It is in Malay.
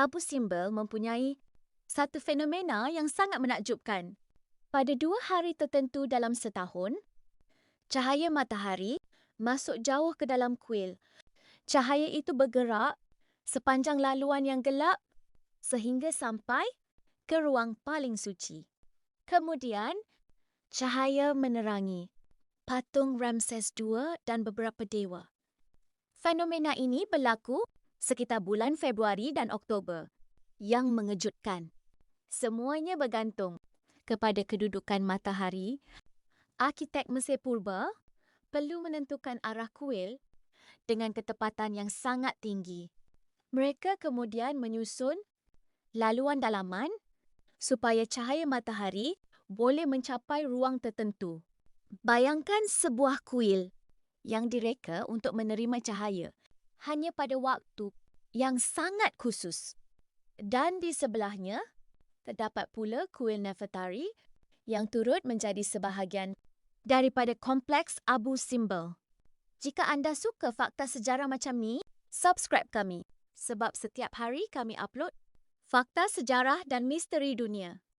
Abu Simbel mempunyai satu fenomena yang sangat menakjubkan. Pada 2 hari tertentu dalam setahun, cahaya matahari masuk jauh ke dalam kuil. Cahaya itu bergerak sepanjang laluan yang gelap sehingga sampai ke ruang paling suci. Kemudian, cahaya menerangi patung Ramses II dan beberapa dewa. Fenomena ini berlaku sekitar bulan Februari dan Oktober. Yang mengejutkan, semuanya bergantung kepada kedudukan matahari. Arkitek Mesir Purba perlu menentukan arah kuil dengan ketepatan yang sangat tinggi. Mereka kemudian menyusun laluan dalaman supaya cahaya matahari boleh mencapai ruang tertentu. Bayangkan sebuah kuil yang direka untuk menerima cahaya hanya pada waktu yang sangat khusus. Dan di sebelahnya, terdapat pula kuil Nefertari yang turut menjadi sebahagian daripada kompleks Abu Simbel. Jika anda suka fakta sejarah macam ni, subscribe kami sebab setiap hari kami upload fakta sejarah dan misteri dunia.